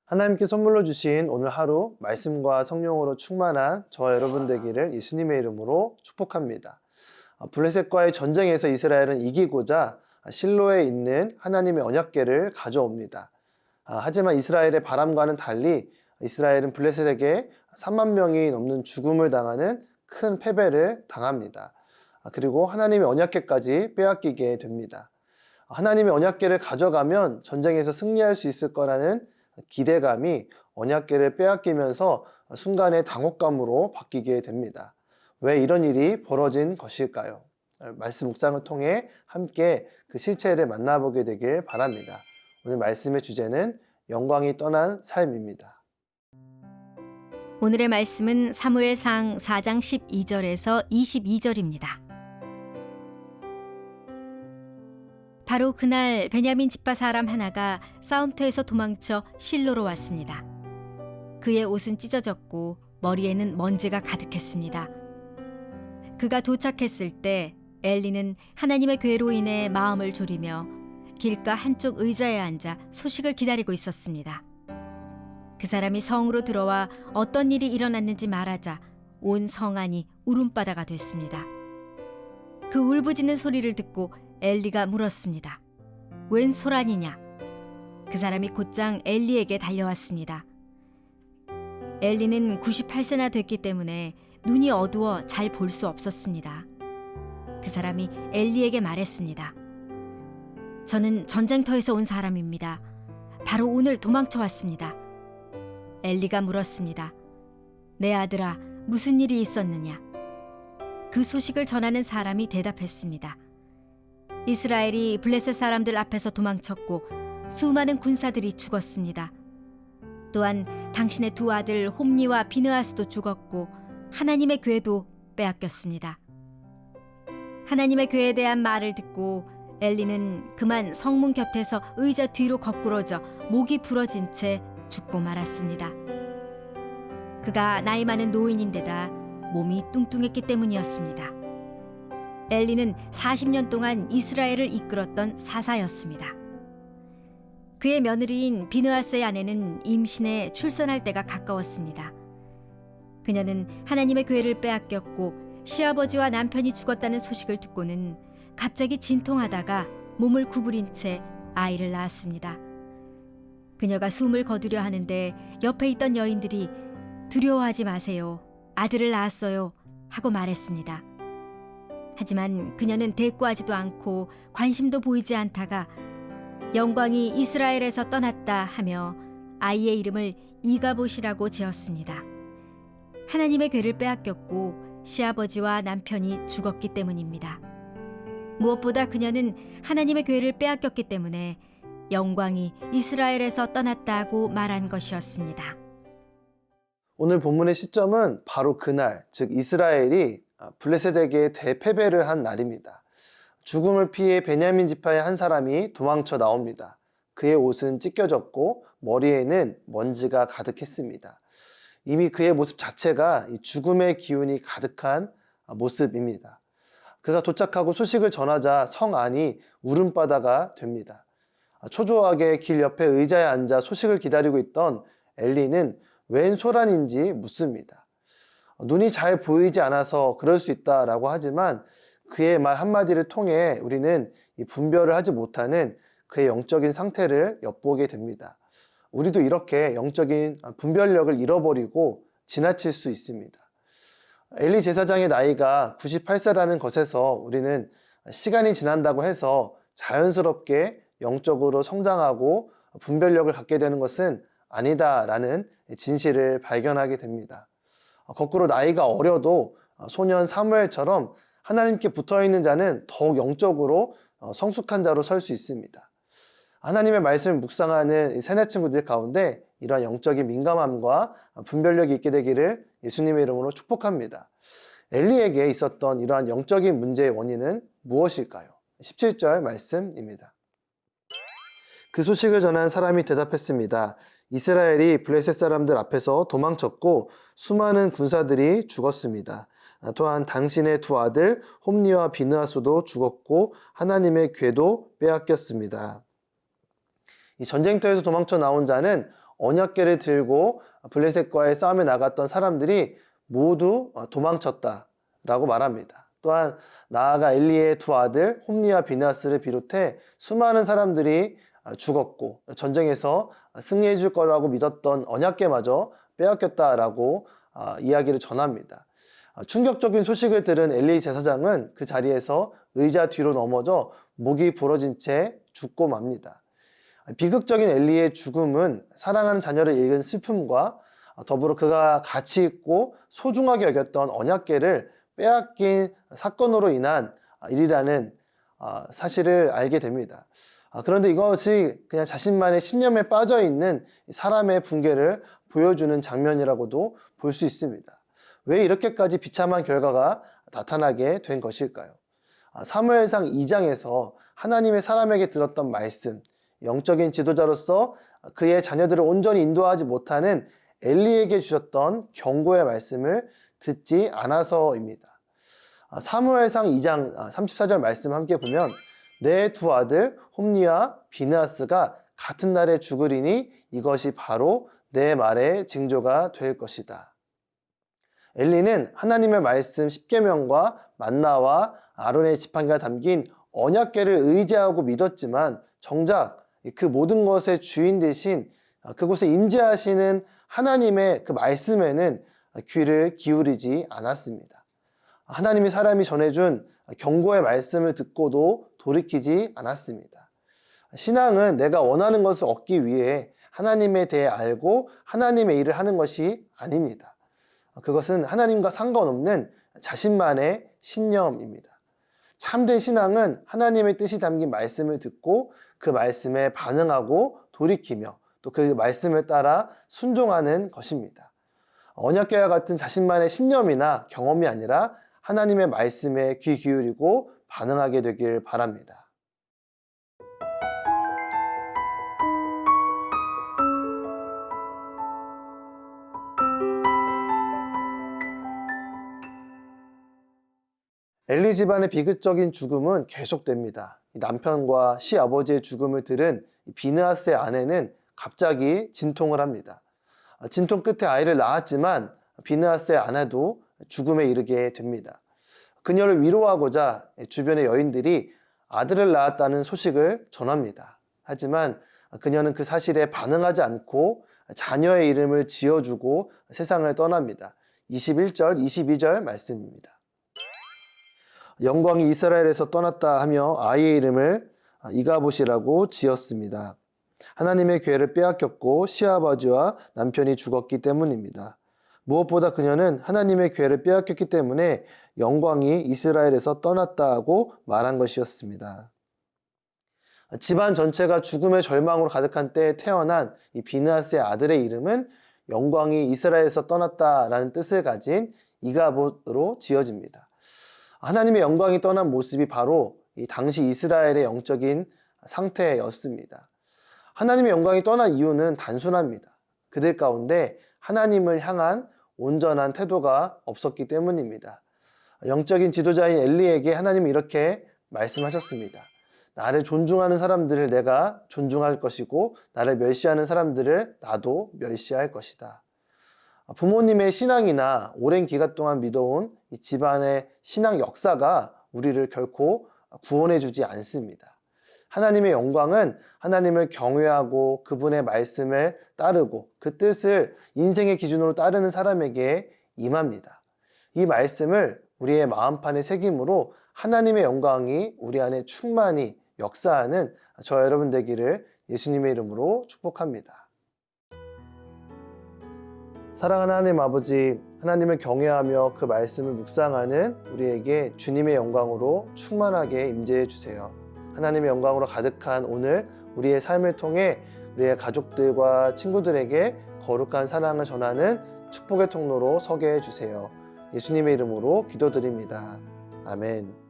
하나님께 선물로 주신 오늘 하루 말씀과 성령으로 충만한 저와 여러분 되기를 예수님의 이름으로 축복합니다. 블레셋과의 전쟁에서 이스라엘은 이기고자 실로에 있는 하나님의 언약궤를 가져옵니다. 하지만 이스라엘의 바람과는 달리 이스라엘은 블레셋에게 3만 명이 넘는 죽음을 당하는 큰 패배를 당합니다. 그리고 하나님의 언약궤까지 빼앗기게 됩니다. 하나님의 언약궤를 가져가면 전쟁에서 승리할 수 있을 거라는 기대감이 언약궤를 빼앗기면서 순간의 당혹감으로 바뀌게 됩니다. 왜 이런 일이 벌어진 것일까요? 말씀 묵상을 통해 함께 그 실체를 만나보게 되길 바랍니다. 오늘 말씀의 주제는 영광이 떠난 삶입니다. 오늘의 말씀은 사무엘상 4장 12절에서 22절입니다. 바로 그날 베냐민 지파 사람 하나가 싸움터에서 도망쳐 실로로 왔습니다. 그의 옷은 찢어졌고 머리에는 먼지가 가득했습니다. 그가 도착했을 때 엘리는 하나님의 궤로 인해 마음을 졸이며 길가 한쪽 의자에 앉아 소식을 기다리고 있었습니다. 그 사람이 성으로 들어와 어떤 일이 일어났는지 말하자 온 성안이 울음바다가 됐습니다. 그 울부짖는 소리를 듣고 엘리가 물었습니다. 웬 소란이냐? 그 사람이 곧장 엘리에게 달려왔습니다. 엘리는 98세나 됐기 때문에 눈이 어두워 잘 볼 수 없었습니다. 그 사람이 엘리에게 말했습니다. 저는 전쟁터에서 온 사람입니다. 바로 오늘 도망쳐 왔습니다. 엘리가 물었습니다. 내 아들아, 무슨 일이 있었느냐? 그 소식을 전하는 사람이 대답했습니다. 이스라엘이 블레셋 사람들 앞에서 도망쳤고 수많은 군사들이 죽었습니다. 또한 당신의 두 아들 홈니와 비느하스도 죽었고 하나님의 궤도 빼앗겼습니다. 하나님의 궤에 대한 말을 듣고 엘리는 그만 성문 곁에서 의자 뒤로 거꾸러져 목이 부러진 채 죽고 말았습니다. 그가 나이 많은 노인인데다 몸이 뚱뚱했기 때문이었습니다. 엘리는 40년 동안 이스라엘을 이끌었던 사사였습니다. 그의 며느리인 비느하스의 아내는 임신해 출산할 때가 가까웠습니다. 그녀는 하나님의 궤를 빼앗겼고 시아버지와 남편이 죽었다는 소식을 듣고는 갑자기 진통하다가 몸을 구부린 채 아이를 낳았습니다. 그녀가 숨을 거두려 하는데 옆에 있던 여인들이 두려워하지 마세요. 아들을 낳았어요. 하고 말했습니다. 하지만 그녀는 대꾸하지도 않고 관심도 보이지 않다가 영광이 이스라엘에서 떠났다 하며 아이의 이름을 이가봇이라고 지었습니다. 하나님의 궤를 빼앗겼고 시아버지와 남편이 죽었기 때문입니다. 무엇보다 그녀는 하나님의 궤를 빼앗겼기 때문에 영광이 이스라엘에서 떠났다고 말한 것이었습니다. 오늘 본문의 시점은 바로 그날, 즉 이스라엘이 블레셋에게 대패배를 한 날입니다. 죽음을 피해 베냐민 지파의 한 사람이 도망쳐 나옵니다. 그의 옷은 찢겨졌고 머리에는 먼지가 가득했습니다. 이미 그의 모습 자체가 이 죽음의 기운이 가득한 모습입니다. 그가 도착하고 소식을 전하자 성 안이 울음바다가 됩니다. 초조하게 길 옆에 의자에 앉아 소식을 기다리고 있던 엘리는 웬 소란인지 묻습니다. 눈이 잘 보이지 않아서 그럴 수 있다라고 하지만 그의 말 한마디를 통해 우리는 이 분별을 하지 못하는 그의 영적인 상태를 엿보게 됩니다. 우리도 이렇게 영적인 분별력을 잃어버리고 지나칠 수 있습니다. 엘리 제사장의 나이가 98세라는 것에서 우리는 시간이 지난다고 해서 자연스럽게 영적으로 성장하고 분별력을 갖게 되는 것은 아니다라는 진실을 발견하게 됩니다. 거꾸로 나이가 어려도 소년 사무엘처럼 하나님께 붙어있는 자는 더욱 영적으로 성숙한 자로 설 수 있습니다. 하나님의 말씀을 묵상하는 새내 친구들 가운데 이러한 영적인 민감함과 분별력이 있게 되기를 예수님의 이름으로 축복합니다. 엘리에게 있었던 이러한 영적인 문제의 원인은 무엇일까요? 17절 말씀입니다. 그 소식을 전한 사람이 대답했습니다. 이스라엘이 블레셋 사람들 앞에서 도망쳤고 수많은 군사들이 죽었습니다. 또한 당신의 두 아들 홈니와 비느하스도 죽었고 하나님의 궤도 빼앗겼습니다. 이 전쟁터에서 도망쳐 나온 자는 언약궤를 들고 블레셋과의 싸움에 나갔던 사람들이 모두 도망쳤다라고 말합니다. 또한 나아가 엘리의 두 아들 홈니와 비느하스를 비롯해 수많은 사람들이 죽었고 전쟁에서 승리해 줄 거라고 믿었던 언약궤마저 빼앗겼다라고 이야기를 전합니다. 충격적인 소식을 들은 엘리 제사장은 그 자리에서 의자 뒤로 넘어져 목이 부러진 채 죽고 맙니다. 비극적인 엘리의 죽음은 사랑하는 자녀를 잃은 슬픔과 더불어 그가 가치 있고 소중하게 여겼던 언약궤를 빼앗긴 사건으로 인한 일이라는 사실을 알게 됩니다. 그런데 이것이 그냥 자신만의 신념에 빠져 있는 사람의 붕괴를 보여주는 장면이라고도 볼 수 있습니다. 왜 이렇게까지 비참한 결과가 나타나게 된 것일까요? 사무엘상 2장에서 하나님의 사람에게 들었던 말씀, 영적인 지도자로서 그의 자녀들을 온전히 인도하지 못하는 엘리에게 주셨던 경고의 말씀을 듣지 않아서입니다. 사무엘상 2장 34절 말씀 함께 보면 내 두 아들 홈니와 비느하스가 같은 날에 죽으리니 이것이 바로 내 말의 징조가 될 것이다. 엘리는 하나님의 말씀 10계명과 만나와 아론의 지팡이가 담긴 언약궤를 의지하고 믿었지만 정작 그 모든 것의 주인 되신 그곳에 임재하시는 하나님의 그 말씀에는 귀를 기울이지 않았습니다. 하나님이 사람이 전해준 경고의 말씀을 듣고도 돌이키지 않았습니다. 신앙은 내가 원하는 것을 얻기 위해 하나님에 대해 알고 하나님의 일을 하는 것이 아닙니다. 그것은 하나님과 상관없는 자신만의 신념입니다. 참된 신앙은 하나님의 뜻이 담긴 말씀을 듣고 그 말씀에 반응하고 돌이키며 또 그 말씀을 따라 순종하는 것입니다. 언약궤와 같은 자신만의 신념이나 경험이 아니라 하나님의 말씀에 귀 기울이고 반응하게 되길 바랍니다. 엘리 집안의 비극적인 죽음은 계속됩니다. 남편과 시아버지의 죽음을 들은 비느하스의 아내는 갑자기 진통을 합니다. 진통 끝에 아이를 낳았지만 비느하스의 아내도 죽음에 이르게 됩니다. 그녀를 위로하고자 주변의 여인들이 아들을 낳았다는 소식을 전합니다. 하지만 그녀는 그 사실에 반응하지 않고 자녀의 이름을 지어주고 세상을 떠납니다. 21절, 22절 말씀입니다. 영광이 이스라엘에서 떠났다 하며 아이의 이름을 이가봇이라고 지었습니다. 하나님의 궤를 빼앗겼고 시아버지와 남편이 죽었기 때문입니다. 무엇보다 그녀는 하나님의 궤를 빼앗겼기 때문에 영광이 이스라엘에서 떠났다 하고 말한 것이었습니다. 집안 전체가 죽음의 절망으로 가득한 때에 태어난 이 비느하스의 아들의 이름은 영광이 이스라엘에서 떠났다라는 뜻을 가진 이가봇으로 지어집니다. 하나님의 영광이 떠난 모습이 바로 이 당시 이스라엘의 영적인 상태였습니다. 하나님의 영광이 떠난 이유는 단순합니다. 그들 가운데 하나님을 향한 온전한 태도가 없었기 때문입니다. 영적인 지도자인 엘리에게 하나님은 이렇게 말씀하셨습니다. 나를 존중하는 사람들을 내가 존중할 것이고 나를 멸시하는 사람들을 나도 멸시할 것이다. 부모님의 신앙이나 오랜 기간 동안 믿어온 이 집안의 신앙 역사가 우리를 결코 구원해 주지 않습니다. 하나님의 영광은 하나님을 경외하고 그분의 말씀을 따르고 그 뜻을 인생의 기준으로 따르는 사람에게 임합니다. 이 말씀을 우리의 마음판에 새김으로 하나님의 영광이 우리 안에 충만히 역사하는 저 여러분 되기를 예수님의 이름으로 축복합니다. 사랑하는 하나님 아버지, 하나님을 경외하며 그 말씀을 묵상하는 우리에게 주님의 영광으로 충만하게 임재해 주세요. 하나님의 영광으로 가득한 오늘 우리의 삶을 통해 우리의 가족들과 친구들에게 거룩한 사랑을 전하는 축복의 통로로 서게 해주세요. 예수님의 이름으로 기도드립니다. 아멘.